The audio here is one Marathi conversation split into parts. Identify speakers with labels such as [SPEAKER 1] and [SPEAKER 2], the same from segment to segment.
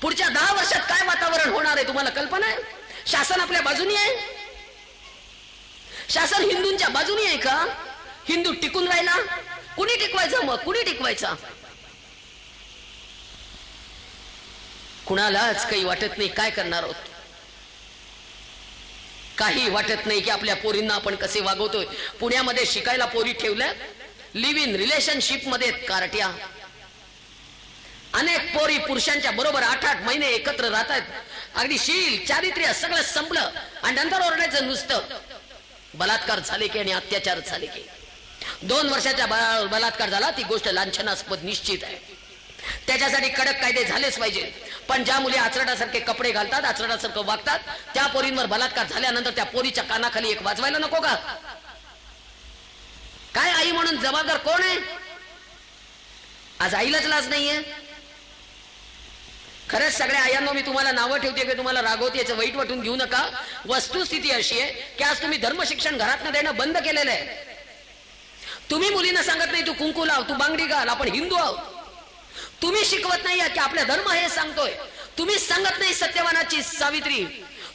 [SPEAKER 1] पुढच्या 10 वर्षात काय वातावरण होणार आहे तुम्हाला कल्पना आहे? शासन आपल्या बाजूनी आहे? शासन हिंदूंच्या बाजूनी आहे का? हिंदू टिकून राहिला? कुणी टिकवायचं? मग कुणी टिकवायचा? कुणालाच काही वाटत नाही काय करणार आहोत. काही वाटत नाही की आपल्या पोरींना आपण कसे वागवतोय. पुण्यामध्ये शिकायला पोरी ठेवल्या, लिव्ह इन रिलेशनशिप मध्ये कारट्या. अनेक पोरी पुरुषांच्या बरोबर 8-8 महिने एकत्र राहतात. अगदी शील चारित्र्य सगळं संपलं आणि नंतर ओरडायचं नुसतं. बलात्कार झाले की आणि अत्याचार झाले की 2 वर्षाच्या बलात्कार झाला ती गोष्ट लांछनास्पद निश्चित आहे. त्याच्यासाठी कडक कायदे झालेच पाहिजे. पण ज्या मुली आचरडासारखे कपडे घालतात, आचरडासारखं वागतात, त्या पोरींवर बलात्कार झाल्यानंतर त्या पोरीच्या कानाखाली एक वाजवायला नको का? काय आई म्हणून जबाबदार कोण आहे? आज आईलाच लाज नाहीये. खरंच सगळ्या आयांनो मी तुम्हाला नावं ठेवते की तुम्हाला रागवते, याचं वाईट वाटून घेऊ नका. वस्तुस्थिती अशी आहे की आज तुम्ही धर्मशिक्षण घरातनं देणं बंद केलेलं आहे. तुम्ही मुलींना सांगत नाही तू कुंकू लाव, तू बांगडी घाल, आपण हिंदू आहोत. तुम्ही शिकवत नाही की आपला धर्म हे सांगतोय. तुम्ही सांगत नाही सत्यवानाची सावित्री,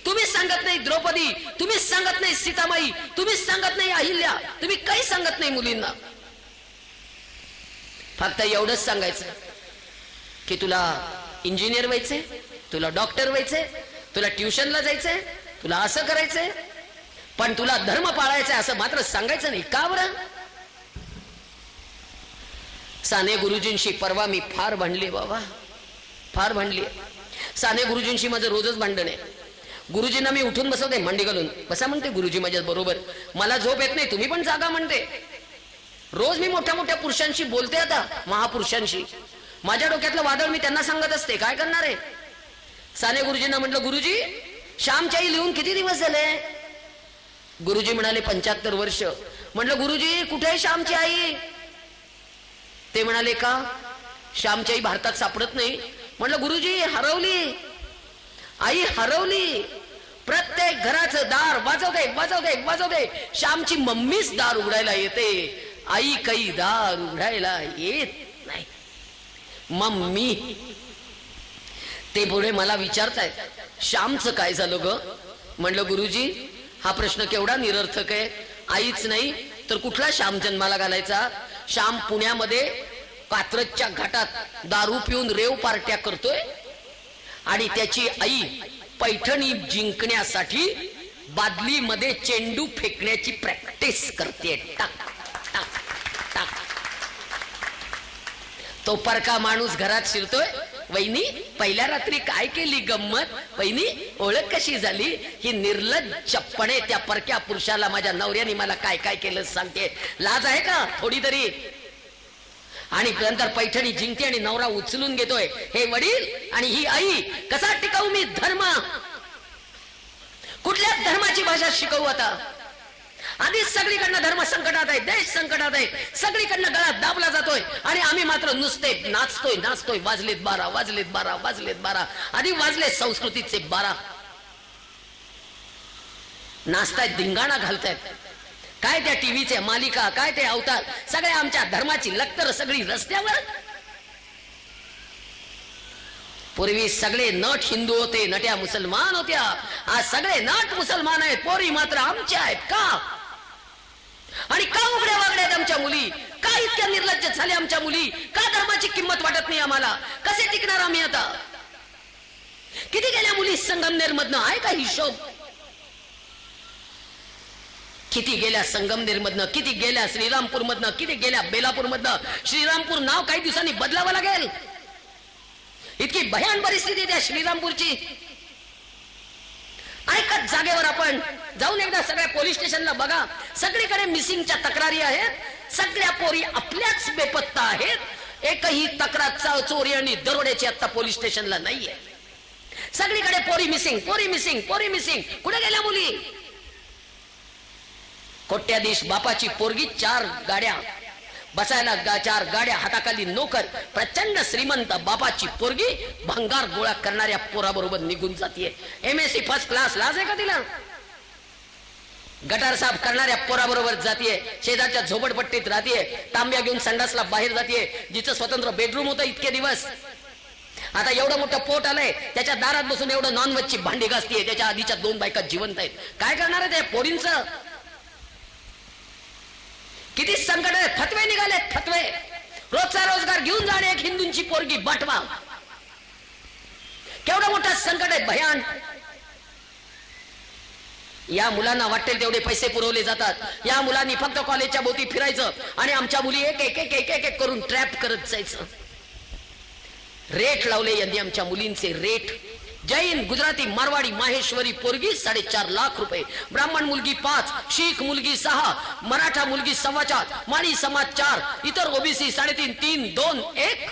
[SPEAKER 1] तुम्ही सांगत नाही द्रौपदी, तुम्ही सांगत नाही सीतामाई, तुम्ही सांगत नाही अहिल्या, तुम्ही काही सांगत नाही मुलींना. फक्त एवढंच सांगायचं की तुला इंजिनियर व्हायचंय, तुला डॉक्टर व्हायचंय, तुला ट्युशनला जायचंय, तुला असं करायचंय, पण तुला धर्म पाळायचंय असं मात्र सांगायचं नाही. का बरं? साने गुरुजींशी परवा मी फार भांडले बाबा, फार भांडली. साने गुरुजींशी माझं रोजच भांडण आहे. गुरुजींना मी उठून बसवते, मांडी घालून बसा म्हणते गुरुजी माझ्या बरोबर. मला झोप येत नाही, तुम्ही पण जागा म्हणते. रोज मी मोठ्या मोठ्या पुरुषांशी बोलते, आता महापुरुषांशी. माझ्या डोक्यातलं वादळ मी त्यांना सांगत असते. काय करणार आहे? साने गुरुजींना म्हटलं गुरुजी श्यामची लिहून किती दिवस झाले? गुरुजी म्हणाले 75 वर्ष. म्हटलं गुरुजी कुठे आहे श्यामची आई? ते म्हणाले का? श्यामची आई भारतात सापडत नाही. म्हटलं गुरुजी हरवली, आई हरवली. प्रत्येक घराचं दार वाजवते वाजवते वाजवते. श्यामची मम्मीच दार उघडायला येते, आई काही दार उघडायला येत नाही. मम्मी. ते पुढे मला विचारतायत श्यामचं काय झालं ग? म्हणलं गुरुजी हा प्रश्न केवढा निरर्थक आहे. आईच नाही तर कुठला श्याम जन्माला घालायचा? श्याम पुण्यामध्ये कात्रजच्या घाटात दारू पिऊन रेव पार्ट्या करतोय आणि त्याची आई पैठणी जिंकण्यासाठी बादलीमध्ये चेंडू फेकण्याची प्रॅक्टिस करते. टाक टाक टाक. तो परका माणूस घरात शिरतोय, वहिनी पहिल्या रात्री काय केली गंमत? वहिनी ओळख कशी झाली? ही निर्लज्जपणे त्या परक्या पुरुषाला माझ्या नवऱ्याने मला काय काय केलं सांगते. लाज आहे का थोडी तरी? आणि नंतर पैठणी जिंकते आणि नवरा उचलून घेतोय. हे वडील आणि ही आई, कसा टिकवू मी धर्म? कुठल्या धर्माची भाषा शिकवू आता? आधीच सगळीकडनं धर्म संकटात आहे, देश संकटात आहे, सगळीकडनं गळा दाबला जातोय आणि आम्ही मात्र नुसते नाचतोय नाचतोय. वाजलेत 12, वाजलेत 12, वाजलेत 12. आधी वाजले संस्कृतीचे 12. नाचतायत, धिंगाणा घालतायत. काय त्या टीव्हीचे मालिका, काय ते अवतार, सगळ्या आमच्या धर्माची लक्तर सगळी रस्त्यावर. पूर्वी सगळे नट हिंदू होते, नट्या मुसलमान होत्या. आज सगळे नट मुसलमान आहेत, पोरी मात्र आमच्या आहेत. का? आणि का उघड्या वागड्या आहेत आमच्या मुली? का इतक्या निर्लज्ज झाल्या आमच्या मुली? का धर्माची किंमत वाटत नाही आम्हाला? कसे टिकणार आम्ही आता? किती गेल्या मुली संगमनेर मधनं? आहे का हिशोब? किती गेल्या संगमनेर मधनं, किती गेल्या श्रीरामपूर मधनं, किती गेल्या बेलापूर मधनं? श्रीरामपूर नाव काही दिवसांनी बदलावं लागेल. इतकी भयान परिस्थिती त्या श्रीरामपूरची. ऐकत जागेवर आपण जाऊन एकदा सगळ्या पोलीस स्टेशनला बघा. सगळीकडे मिसिंगच्या तक्रारी आहेत. सगळ्या पोरी आपल्याच बेपत्ता आहेत. एकही तक्रार चोरी आणि दरोड्याची आता पोलीस स्टेशनला नाहीये. सगळीकडे पोरी मिसिंग, पोरी मिसिंग, पोरी मिसिंग. कुठे गेल्या मुली? कोट्याधीश बापाची पोरगी, 4 गाड्या बसायला, 4 गाड्या, हाताखाली नोकर. प्रचंड श्रीमंत बापाची पोरगी भंगार गोळा करणाऱ्या पोराबरोबर निघून जातीये. MSc first class. लाज आहे का तिला? गटार साफ करणाऱ्या पोराबरोबर जातीये. शेजारच्या झोपडपट्टीत राहतीये. तांब्या घेऊन संडासला बाहेर जातीये. जिचं स्वतंत्र बेडरूम होतं इतके दिवस. आता एवढं मोठं पोट आलंय, त्याच्या दारात बसून एवढं नॉनव्हेजची भांडी घासतीये, त्याच्या आधीच्या 2 बायका जिवंत आहेत. काय करणार आहे त्या पोरींचं? किती संकट आहे. फतवे निघाले, फतवे. रोजचा रोजगार घेऊन जाणे, एक हिंदूंची पोरगी बटवा. केवढं मोठं संकट आहे, भयान. या मुलांना वाटेल तेवढे पैसे पुरवले जातात. या मुलांनी फक्त कॉलेजच्या भोवती फिरायचं आणि आमच्या मुली एक एक एक एक एक करून ट्रॅप करत जायचं. रेट लावले यांनी आमच्या मुलींचे रेट. जैन, गुजराती, मारवाडी, माहेश्वरी पोरगी 4.5 लाख रुपये, ब्राह्मण मुलगी 5, शीख मुलगी 6, मराठा मुलगी 4.25, माळी समाज 4, इतर ओबीसी 3.5, 3, 2, 1.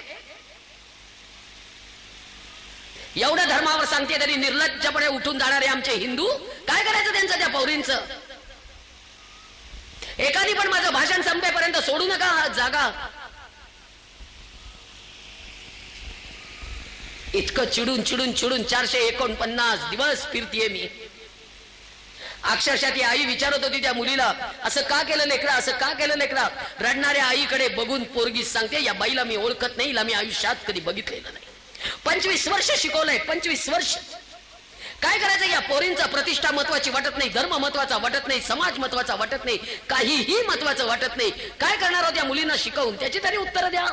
[SPEAKER 1] एवढं धर्मावर सांगते तरी निर्लज्जपणे उठून जाणारे आमचे हिंदू. काय करायचं त्यांचं त्या पौरींचं? एकाने पण माझं भाषण संपेपर्यंत सोडू नका जागा. इतकं चिडून चिडून चिडून 449 दिवस फिरतीये मी. अक्षरशः ती आई विचारत होती त्या मुलीला, असं का केलं लेकरा, असं का केलं लेकरा? रडणाऱ्या आईकडे बघून पोरगी सांगते, या बाईला मी ओळखत नाही, हिला मी आयुष्यात कधी बघितलेलं नाही. 25 वर्ष शिकवलंय, 25 वर्ष. काय करायचं? या पोरींचा प्रतिष्ठा महत्वाची वाटत नाही, धर्म महत्वाचा वाटत नाही, समाज महत्वाचा वाटत नाही, काहीही महत्वाचं वाटत नाही. काय करणार आहोत या मुलींना शिकवून? त्याची तरी उत्तर द्या.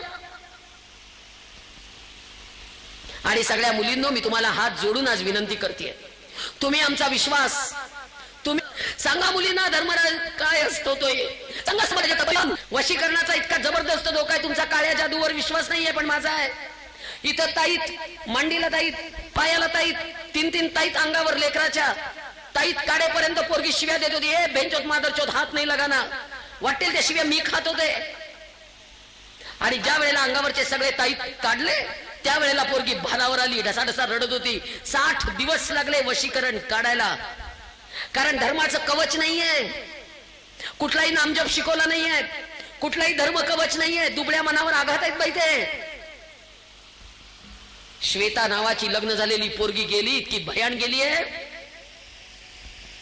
[SPEAKER 1] आणि सगळ्या मुलींनो, मी तुम्हाला हात जोडून आज विनंती करते, तुम्ही आमचा विश्वास, तुम्ही सांगा मुलींना धर्मराज काय असतो तो. सांगा समाजाच्या वशीकरणाचा इतका जबरदस्त धोका आहे. तुमचा काळ्या जादूवर विश्वास नाहीये, पण माझा आहे. इथं ताईत, मांडीला ताईत, पायाला ताईत, 3-3 ताईत अंगावर लेकराच्या. ताईत काढेपर्यंत पोरगी शिव्या देत होती, ए बेंचोत मादरचोत हात नाही लगाना. वाटेल त्या शिव्या मी खात होते. आणि ज्या वेळेला अंगावरचे सगळे ताईत काढले, त्यावेळेला पोरगी भानावर आली, ढसाढसा रडत होती. 60 दिवस लागले वशीकरण काढायला. कारण धर्माचं कवच नाहीये, कुठलाही नामजप शिकवला नाहीये, कुठलाही धर्म कवच नाहीये. दुबळ्या मनावर आघात आहेत बाई ते. श्वेता नावाची लग्न झालेली पोरगी गेली, इतकी भयान गेली आहे,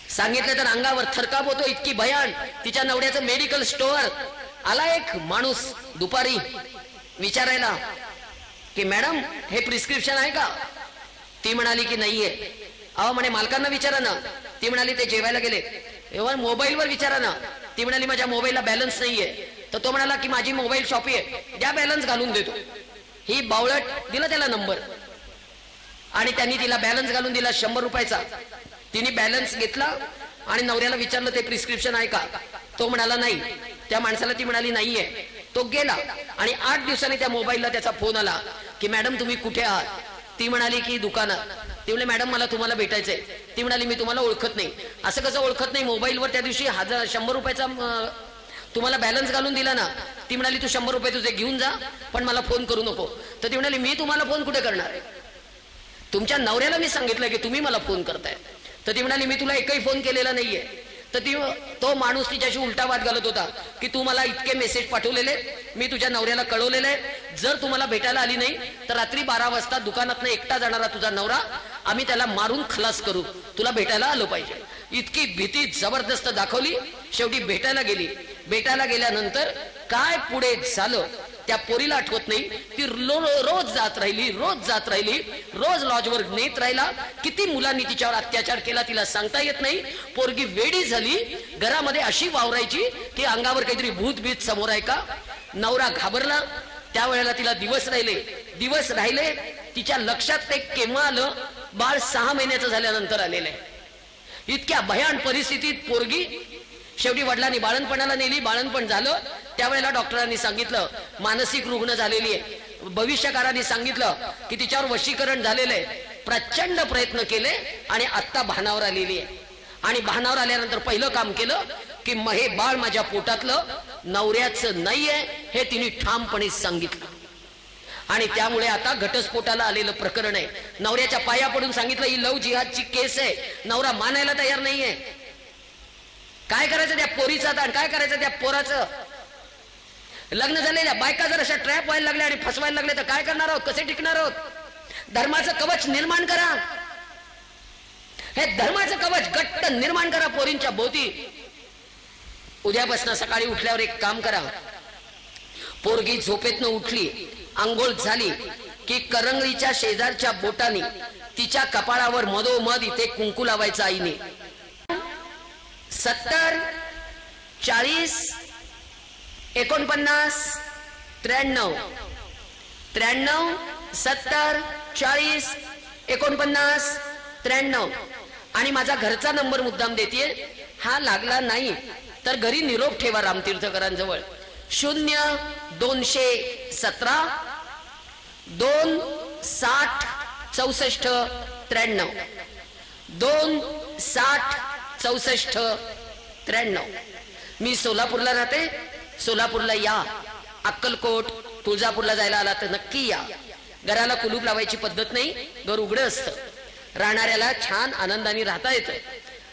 [SPEAKER 1] सांगितलं तर अंगावर थरकाप होतो, इतकी भयान. तिच्या नवऱ्याचं मेडिकल स्टोअर. आला एक माणूस दुपारी विचारायला की मॅडम हे प्रिस्क्रिप्शन आहे का? ती म्हणाली की नाहीये. अहो म्हणे मालकांना विचारा ना. ती म्हणाली ते जेवायला गेले. एव्हा मोबाईलवर विचारा ना. ती म्हणाली माझ्या मोबाईलला बॅलन्स नाहीये. तर तो म्हणाला की माझी मोबाईल शॉपी आहे, द्या बॅलन्स घालून देतो. ही बावळट दिला त्याला नंबर आणि त्यांनी तिला बॅलन्स घालून दिला 100 रुपयाचा. तिने बॅलन्स घेतला आणि नवऱ्याला विचारलं ते प्रिस्क्रिप्शन आहे का? तो म्हणाला नाही. त्या माणसाला ती म्हणाली नाहीये. तो गेला आणि 8 दिवसांनी त्या मोबाईलला त्याचा फोन आला की मॅडम तुम्ही कुठे आहात? ती म्हणाली की दुकानात. ती म्हणाली मॅडम मला तुम्हाला भेटायचंय. ती म्हणाली मी तुम्हाला ओळखत नाही. असं कसं ओळखत नाही? मोबाईलवर त्या दिवशी 100 रुपयाचा तुम्हाला बॅलन्स घालून दिला ना. ती म्हणाली तू 100 रुपये तुझे घेऊन जा, पण मला फोन करू नको. तर ती म्हणाली मी तुम्हाला फोन कुठे करणार आहे? तुमच्या नवऱ्याला मी सांगितलं की तुम्ही मला फोन करताय. तर ती म्हणाली मी तुला एकही फोन केलेला नाहीये. तर तो माणूस तिच्याशी उलटा वाद घालत होता की तू मला इतके मेसेज पाठवलेले, मी तुझ्या नवऱ्याला कळवलेले आहे, जर तुम्हाला भेटायला आली नाही तर रात्री 12 वाजता दुकानातनं एकटा जाणारा तुझा नवरा आम्ही त्याला मारून खलास करू, तुला भेटायला आलो पाहिजे. इतकी भीती जबरदस्त दाखवली. शेवटी भेटायला गेली. भेटायला गेल्यानंतर काय पुढे झालं त्या पोरीला आठवत नाही. ती रोज जात राहिली, रोज जात राहिली, रोज लॉजवर नेत राहिला. किती मुलांनी तिच्यावर अत्याचार केला तिला सांगता येत नाही. पोरगी वेडी झाली, घरामध्ये अशी वावरायची की अंगावर काहीतरी भूत बीत समोर आहे का. नवरा घाबरला. त्यावेळेला तिला दिवस राहिले. तिच्या लक्षात ते केव्हा आलं? बाळ 6 महिन्याचं झाल्यानंतर आलेलं आहे. इतक्या भयान परिस्थितीत पोरगी शेवटी वडिलांनी बाळणपणाला नेली. बाळणपण झालं त्यावेळेला डॉक्टरांनी सांगितलं मानसिक रुग्ण झालेली आहे. भविष्यकारांनी सांगितलं की तिच्यावर वशीकरण झालेलं आहे. प्रचंड प्रयत्न केले आणि आत्ता भानावर आलेली आहे. आणि भानावर आल्यानंतर पहिलं काम केलं की हे बाळ माझ्या पोटातलं नवऱ्याचं नाहीये हे तिने ठामपणे सांगितलं. आणि त्यामुळे आता घटस्फोटाला आलेलं प्रकरण आहे. नवऱ्याच्या पाया पडून सांगितलं ही लव जिहादची केस आहे. नवरा मानायला तयार नाहीये. काय करायचं त्या पोरीचं आता, काय करायचं त्या पोराचं? लग्न झालेल्या बायका जर अशा ट्रॅप व्हायला लागल्या आणि फसवायला लागले तर काय करणार आहोत? कसे टिकणार आहोत? धर्माचं कवच निर्माण करा. हे धर्माचं कवच घट्ट निर्माण करा पोरींच्या भोवती. उद्यापासून सकाळी उठल्यावर एक काम करा. पोरगी झोपेतनं उठली, आंघोळ झाली, की करंगळीच्या शेजारच्या बोटाने तिच्या कपाळावर मधोमध इथे कुंकू लावायचं आईने. 70 40 49 93 93 70 40 49 93. आणि माझा घरचा नंबर मुद्दाम देते. हा लागला नाही तर घरी निरोप ठेवा रामतीर्थकरांजवळ. 0-217 260 64 93 260 64 93. मी सोलापूरला राहते. सोलापूरला या. अक्कलकोट तुळजापूरला जायला आला तर नक्की या. घराला कुलूप लावायची पद्धत नाही. घर उघडं असतं. राहणाऱ्याला छान आनंदाने राहता येतं.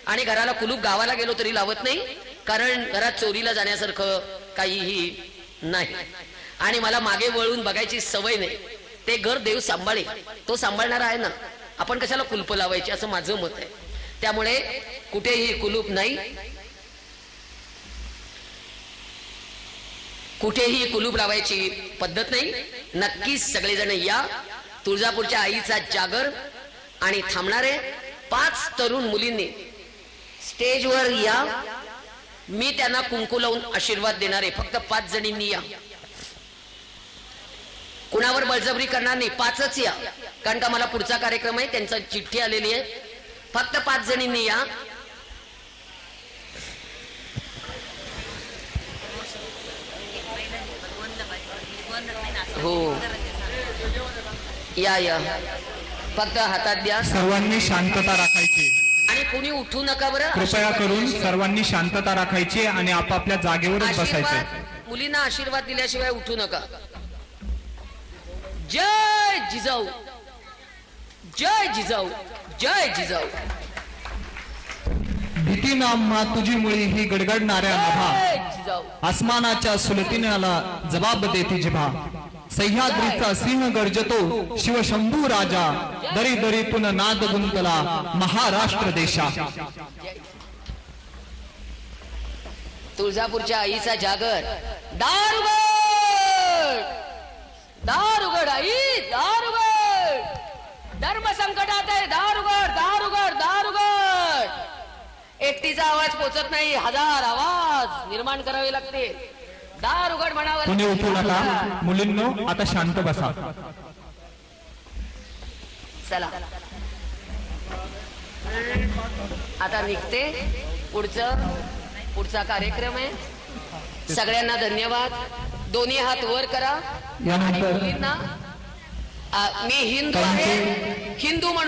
[SPEAKER 1] आणि घराला कुलूप गावाला गेलो तरी लावत नाही, कारण घरात चोरीला जाण्यासारखं काहीही नाही. आणि मला मागे वळून बघायची सवय नाही. ते घर देव सांभाळे. तो सांभाळणारा आहे ना. आपण कशाला कुलूप लावायची असं माझं मत आहे. त्यामुळे कुठेही कुलूप नाही. कुठेही कुलूप लावायची पद्धत नाही. नक्कीच सगळेजण या. तुळजापूरच्या आईचा जागर. आणि थांबणारे 5 तरुण मुलींनी स्टेजवर या. मी त्यांना कुंकू लावून आशीर्वाद देणार आहे. फक्त 5 जणींनी या. कुणावर बळजबरी करणार नाही. 5च या, कारण का मला पुढचा कार्यक्रम आहे. त्यांचा चिठ्ठी आलेली आहे. फक्त 5 जणींनी या. हो या या. फक्त हातात द्या.
[SPEAKER 2] सर्वांनी शांतता राखायची
[SPEAKER 1] आणि कोणी उठू नका बरं.
[SPEAKER 2] कृपया करून सर्वांनी शांतता राखायची आणि आपापल्या जागेवरच बसायचे.
[SPEAKER 1] मुलींना आशीर्वाद दिल्याशिवाय उठू नका. जय जिजाऊ, जय जिजाऊ, जय जिजाऊ.
[SPEAKER 2] भीती नाम्हा तुझी मुळी ही गडगडणाऱ्या
[SPEAKER 1] जय
[SPEAKER 2] नभा.
[SPEAKER 1] जिजाऊ.
[SPEAKER 2] आसमानाच्या सुलतीनाला जबाब देती जिभा. सह्याद्रीचा सिंह गर्जतो शिवशंभू राजा. दरी दरीतून नाद गुंतला महाराष्ट्र देशा.
[SPEAKER 1] तुळजापूरच्या आईचा जागर. दार उघड, दार उघड आई, दार उघड. धर्म संकटात आहे. दार उघड, दार उघड, दार उघड. एकटीचा आवाज पोचत नाही. 1000 आवाज निर्माण करावे लागते. दार उघड म्हणावं.
[SPEAKER 2] कोणी उठू नका. मुलींनो आता शांत बसा.
[SPEAKER 1] चला आता निघते. पुढचा कार्यक्रम आहे. सगळ्यांना धन्यवाद. दोन्ही हात वर करा. आणि
[SPEAKER 2] यानंतर
[SPEAKER 1] मुलींना मी हिंदू आहे, हिंदू म्हणून